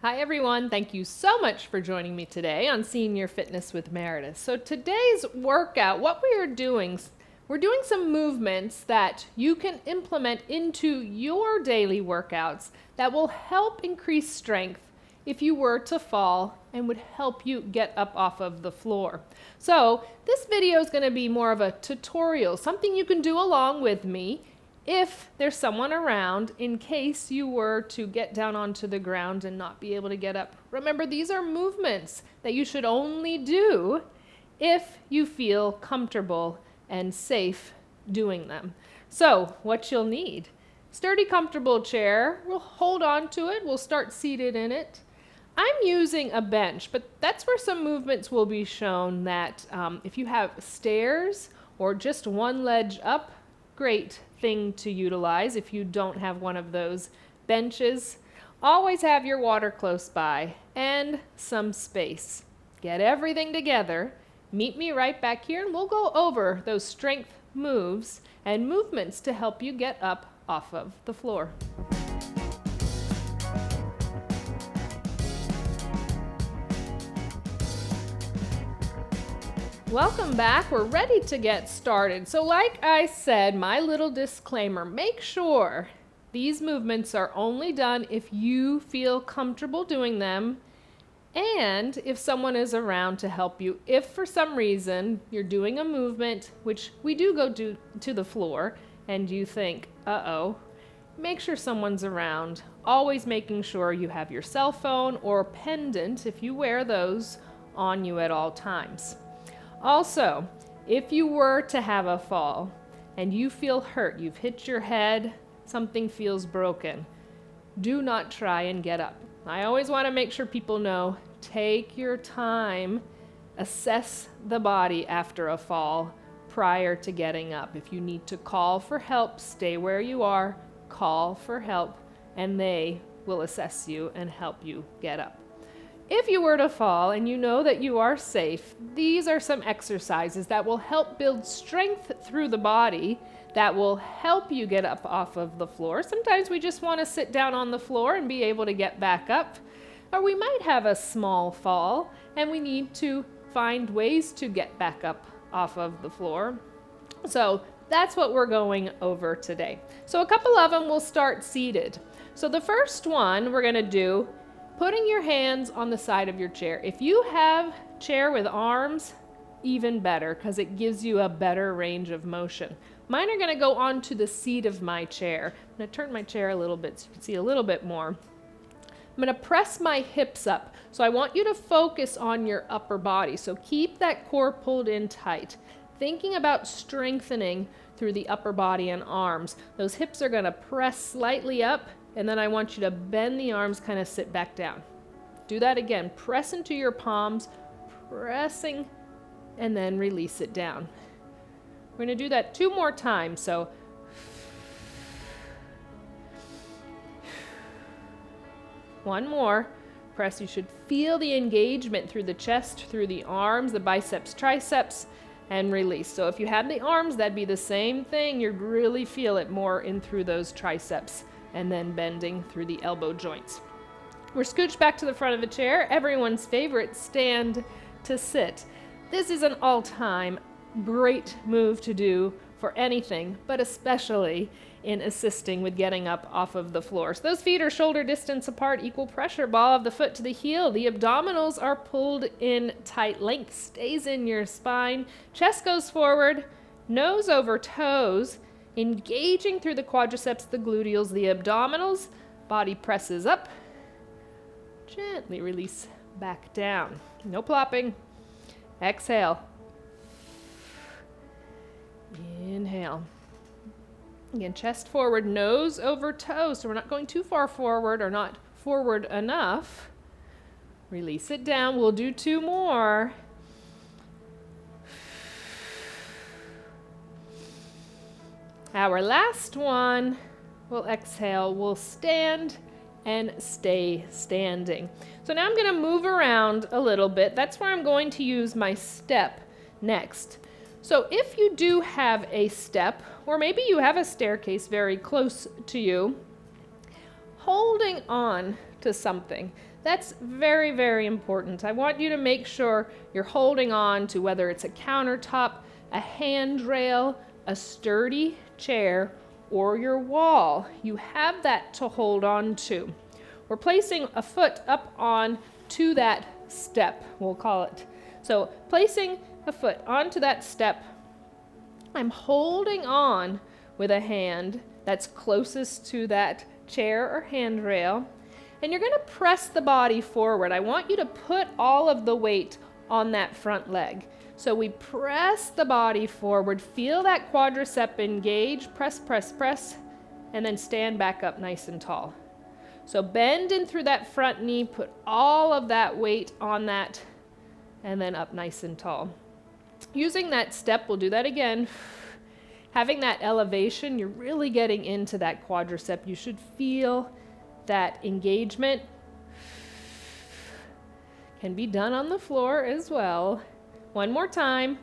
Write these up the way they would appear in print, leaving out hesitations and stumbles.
Hi everyone, thank you so much for joining me today on Senior Fitness with Meredith. So today's workout, what we are doing, we're doing some movements that you can implement into your daily workouts that will help increase strength if you were to fall and would help you get up off of the floor. So this video is going to be more of a tutorial, something you can do along with me if there's someone around in case you were to get down onto the ground and not be able to get up. Remember, these are movements that you should only do if you feel comfortable and safe doing them. So what you'll need, sturdy, comfortable chair. We'll hold on to it. We'll start seated in it. I'm using a bench, but that's where some movements will be shown that if you have stairs or just one ledge up, great thing to utilize if you don't have one of those benches. Always have your water close by and some space. Get everything together. Meet me right back here and we'll go over those strength moves and movements to help you get up off of the floor. Welcome back. We're ready to get started. So like I said, my little disclaimer, make sure these movements are only done if you feel comfortable doing them and if someone is around to help you. If for some reason you're doing a movement, which we do go to the floor, and you think, uh-oh, make sure someone's around. Always making sure you have your cell phone or pendant, if you wear those, on you at all times. Also, if you were to have a fall and you feel hurt, you've hit your head, something feels broken, do not try and get up. I always want to make sure people know, take your time, assess the body after a fall prior to getting up. If you need to call for help, stay where you are, call for help, and they will assess you and help you get up. If you were to fall and you know that you are safe, these are some exercises that will help build strength through the body that will help you get up off of the floor. Sometimes we just want to sit down on the floor and be able to get back up. Or we might have a small fall and we need to find ways to get back up off of the floor. So that's what we're going over today. So a couple of them will start seated. So the first one we're going to do, putting your hands on the side of your chair. If you have chair with arms, even better, because it gives you a better range of motion. Mine are going to go onto the seat of my chair. I'm going to turn my chair a little bit so you can see a little bit more. I'm going to press my hips up. So I want you to focus on your upper body. So keep that core pulled in tight. Thinking about strengthening through the upper body and arms. Those hips are going to press slightly up. And then I want you to bend the arms, kind of sit back down. Do that again. Press into your palms, pressing, and then release it down. We're going to do that 2 more times. So, one more. Press. You should feel the engagement through the chest, through the arms, the biceps, triceps, and release. So if you had the arms, that'd be the same thing. You'd really feel it more in through those triceps. And then bending through the elbow joints. We're scooched back to the front of the chair. Everyone's favorite, stand to sit. This is an all-time great move to do for anything, but especially in assisting with getting up off of the floor. So those feet are shoulder distance apart, equal pressure, ball of the foot to the heel. The abdominals are pulled in tight. Length stays in your spine. Chest goes forward, nose over toes, engaging through the quadriceps, the gluteals, the abdominals. Body presses up. Gently release back down. No plopping. Exhale. Inhale. Again, chest forward, nose over toes. So we're not going too far forward or not forward enough. Release it down. We'll do 2 more. Our last one, we'll exhale, we'll stand and stay standing. So now I'm going to move around a little bit. That's where I'm going to use my step next. So if you do have a step, or maybe you have a staircase very close to you, holding on to something. That's very, very important. I want you to make sure you're holding on to whether it's a countertop, a handrail, a sturdy chair, or your wall. You have that to hold on to. We're placing a foot up on to that step, we'll call it. So placing a foot onto that step, I'm holding on with a hand that's closest to that chair or handrail, and you're going to press the body forward. I want you to put all of the weight on that front leg. So we press the body forward, feel that quadricep engage, press, press, press, and then stand back up nice and tall. So bend in through that front knee, put all of that weight on that, and then up nice and tall. Using that step, we'll do that again. Having that elevation, you're really getting into that quadricep. You should feel that engagement. Can be done on the floor as well. One more time.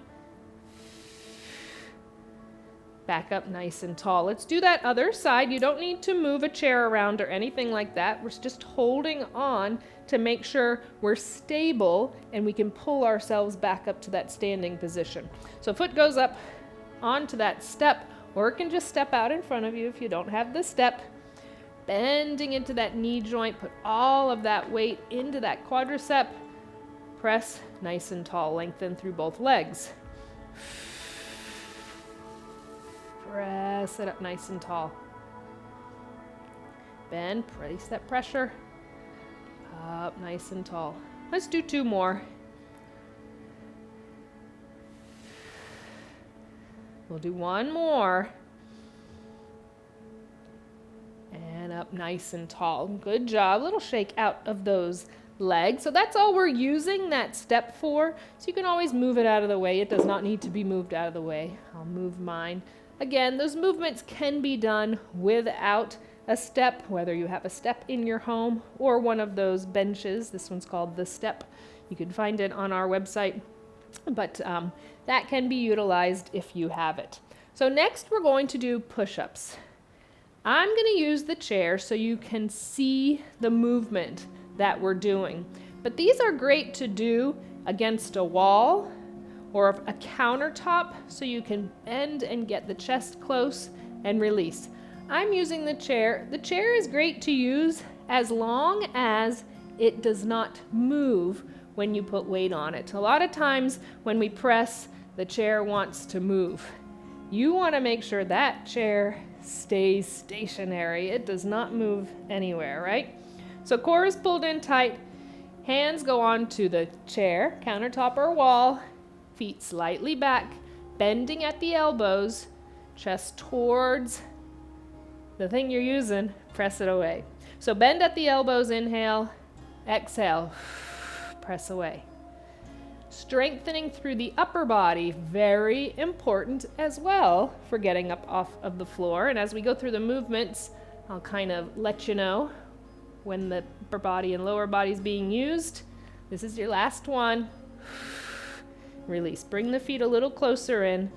Back up nice and tall. Let's do that other side. You don't need to move a chair around or anything like that. We're just holding on to make sure we're stable and we can pull ourselves back up to that standing position. So foot goes up onto that step, or it can just step out in front of you if you don't have the step. Bending into that knee joint, put all of that weight into that quadricep. Press nice and tall, lengthen through both legs. Press it up nice and tall. Bend, release that pressure. Up nice and tall. Let's do 2 more. We'll do 1 more. And up nice and tall. Good job. Little shake out of those legs. So that's all we're using that step for. So you can always move it out of the way. It does not need to be moved out of the way. I'll move mine. Again, those movements can be done without a step, whether you have a step in your home or one of those benches. This one's called the step. You can find it on our website, but that can be utilized if you have it. So next we're going to do push-ups. I'm going to use the chair so you can see the movement that we're doing. But these are great to do against a wall or a countertop so you can bend and get the chest close and release. I'm using the chair. The chair is great to use as long as it does not move when you put weight on it. A lot of times when we press, the chair wants to move. You want to make sure that chair stays stationary. It does not move anywhere, right? So core is pulled in tight. Hands go onto the chair, countertop, or wall. Feet slightly back, bending at the elbows, chest towards the thing you're using, press it away. So bend at the elbows, inhale, exhale, press away. Strengthening through the upper body, very important as well for getting up off of the floor. And as we go through the movements, I'll kind of let you know when the upper body and lower body is being used. This is your last one. Release. Bring the feet a little closer in.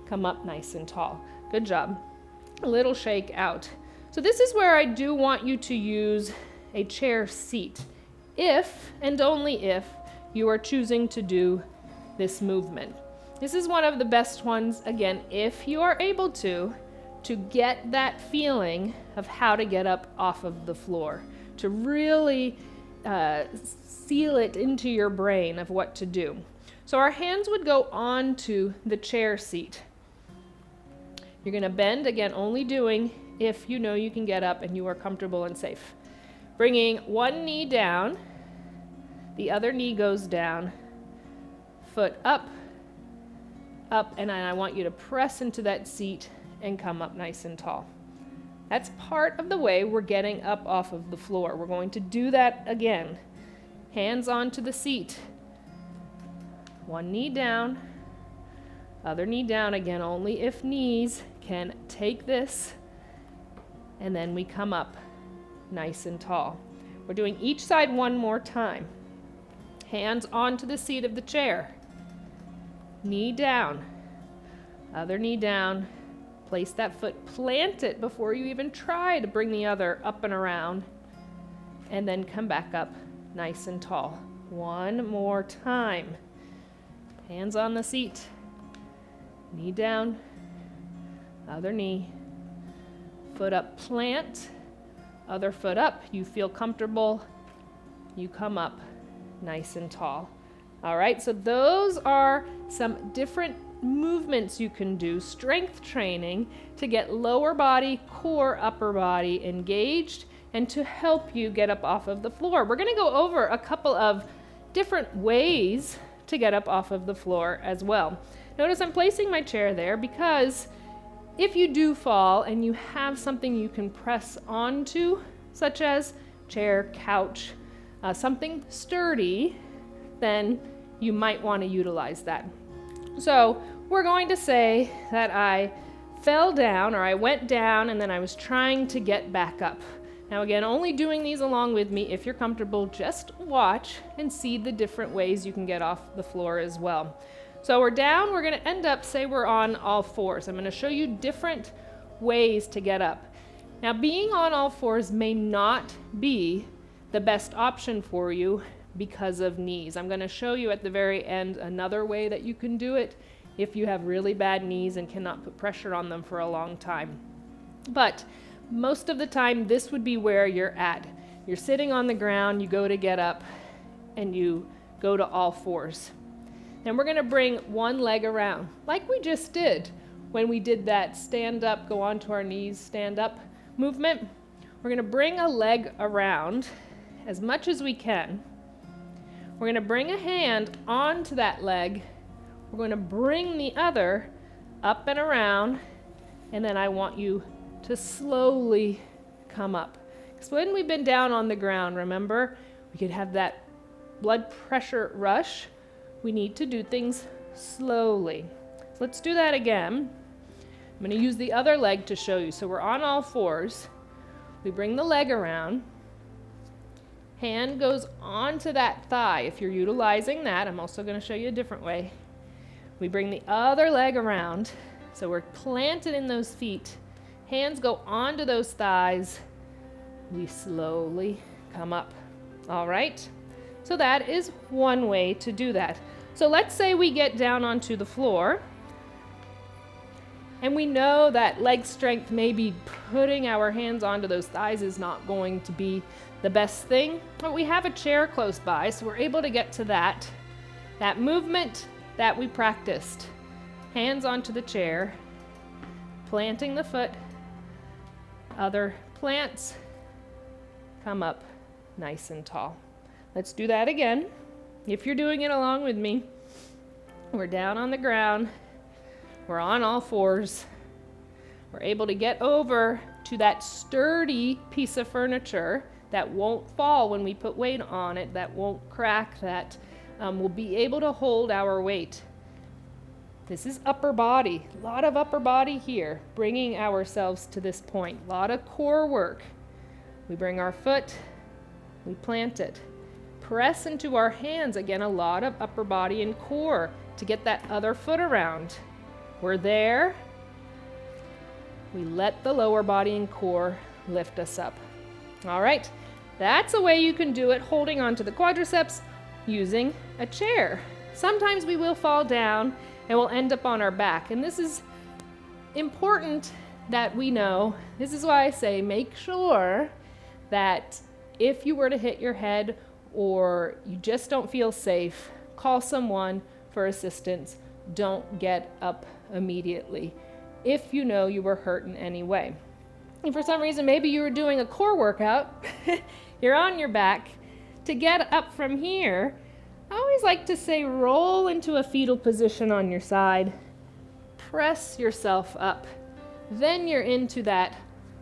Come up nice and tall. Good job. A little shake out. So this is where I do want you to use a chair seat if and only if you are choosing to do this movement. This is one of the best ones, again, if you are able to get that feeling of how to get up off of the floor, to really seal it into your brain of what to do. So our hands would go onto the chair seat. You're going to bend, again, only doing if you know you can get up and you are comfortable and safe. Bringing one knee down, the other knee goes down, foot up, up, and I want you to press into that seat and come up nice and tall. That's part of the way we're getting up off of the floor. We're going to do that again. Hands onto the seat. One knee down, other knee down, again, only if knees can take this, and then we come up nice and tall. We're doing each side one more time. Hands onto the seat of the chair. Knee down, other knee down. Place that foot, plant it before you even try to bring the other up and around. and then come back up nice and tall. One more time. Hands on the seat, knee down, other knee, foot up, plant, other foot up. You feel comfortable, you come up nice and tall. All right, so those are some different movements you can do, strength training, to get lower body, core, upper body engaged and to help you get up off of the floor. We're going to go over a couple of different ways to get up off of the floor as well. Notice I'm placing my chair there because if you do fall and you have something you can press onto, such as chair, couch, something sturdy, then you might want to utilize that. So we're going to say that I fell down or I went down and then I was trying to get back up. Now again, only doing these along with me. If you're comfortable, just watch and see the different ways you can get off the floor as well. So we're down, we're going to end up, say we're on all fours. I'm going to show you different ways to get up. Now being on all fours may not be the best option for you because of knees. I'm going to show you at the very end another way that you can do it if you have really bad knees and cannot put pressure on them for a long time. But most of the time, this would be where you're at. You're sitting on the ground, you go to get up, and you go to all fours. Then we're going to bring one leg around, like we just did when we did that stand up, go onto our knees, stand up movement. We're going to bring a leg around as much as we can. We're going to bring a hand onto that leg. We're going to bring the other up and around, and then I want you to slowly come up. Because when we've been down on the ground, remember, we could have that blood pressure rush. We need to do things slowly. So let's do that again. I'm going to use the other leg to show you. So we're on all fours. We bring the leg around. Hand goes onto that thigh. If you're utilizing that, I'm also going to show you a different way. We bring the other leg around. So we're planted in those feet. Hands go onto those thighs. We slowly come up. All right? So that is one way to do that. So let's say we get down onto the floor and we know that leg strength, maybe putting our hands onto those thighs is not going to be the best thing, but we have a chair close by, so we're able to get to that movement that we practiced. Hands onto the chair, planting the foot, other plants, come up nice and tall. Let's do that again. If you're doing it along with me, we're down on the ground, we're on all fours, we're able to get over to that sturdy piece of furniture that won't fall when we put weight on it, that won't crack, that will be able to hold our weight. This is upper body, a lot of upper body here, bringing ourselves to this point, a lot of core work. We bring our foot, we plant it. Press into our hands, again, a lot of upper body and core to get that other foot around. We're there. We let the lower body and core lift us up. All right, that's a way you can do it, holding onto the quadriceps using a chair. Sometimes we will fall down and we'll end up on our back, and this is important that we know. This is why I say make sure that if you were to hit your head or you just don't feel safe, call someone for assistance. Don't get up immediately if you know you were hurt in any way. And for some reason, maybe you were doing a core workout, you're on your back. To get up from here, I always like to say roll into a fetal position on your side, press yourself up. Then you're into that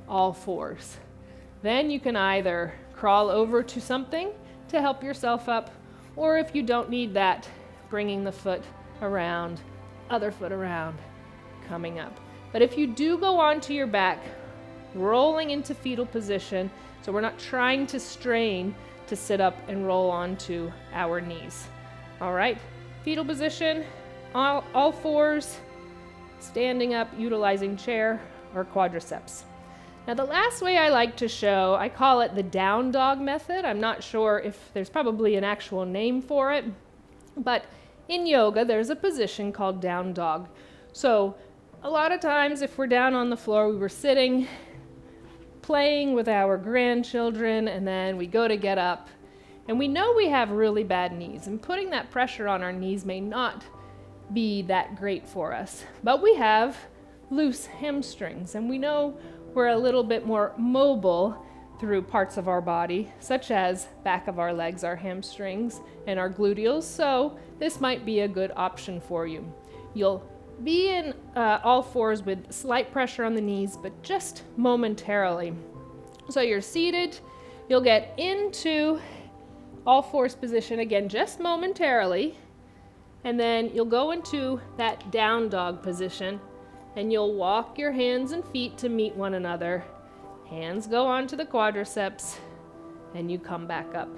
all fours. Then you can either crawl over to something to help yourself up, or if you don't need that, bringing the foot around, other foot around, coming up. But if you do go onto your back, rolling into fetal position, so we're not trying to strain to sit up and roll onto our knees. All right, fetal position, all fours, standing up, utilizing chair or quadriceps. Now the last way I like to show, I call it the down dog method. I'm not sure if there's probably an actual name for it, but in yoga there's a position called down dog. So a lot of times if we're down on the floor, we were sitting, playing with our grandchildren, and then we go to get up, and we know we have really bad knees, and putting that pressure on our knees may not be that great for us. But we have loose hamstrings, and we know we're a little bit more mobile through parts of our body, such as back of our legs, our hamstrings, and our gluteals, so this might be a good option for you. You'll be in all fours with slight pressure on the knees, but just momentarily. So you're seated, you'll get into all fours position again, just momentarily, and then you'll go into that down dog position, and you'll walk your hands and feet to meet one another. Hands go onto the quadriceps, and you come back up.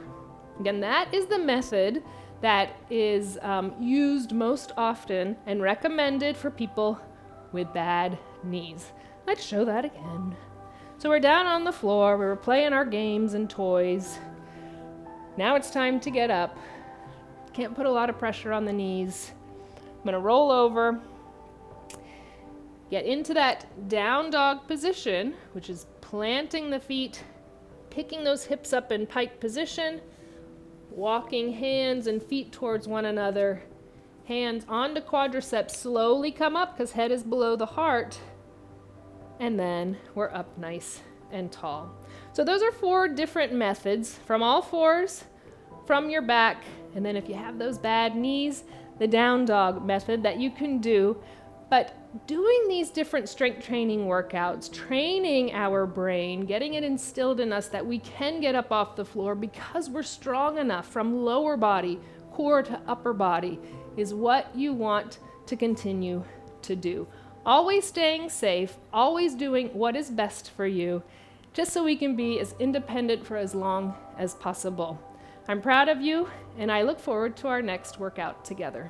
Again, that is the method that is used most often and recommended for people with bad knees. Let's show that again. So we're down on the floor, we were playing our games and toys. Now it's time to get up. Can't put a lot of pressure on the knees. I'm gonna roll over, get into that down dog position, which is planting the feet, picking those hips up in pike position, walking hands and feet towards one another, hands onto quadriceps, slowly come up because head is below the heart, and then we're up nice and tall. So those are 4 different methods from all fours, from your back, and then if you have those bad knees, the down dog method that you can do. But doing these different strength training workouts, training our brain, getting it instilled in us that we can get up off the floor because we're strong enough from lower body, core to upper body, is what you want to continue to do. Always staying safe, always doing what is best for you, just so we can be as independent for as long as possible. I'm proud of you, and I look forward to our next workout together.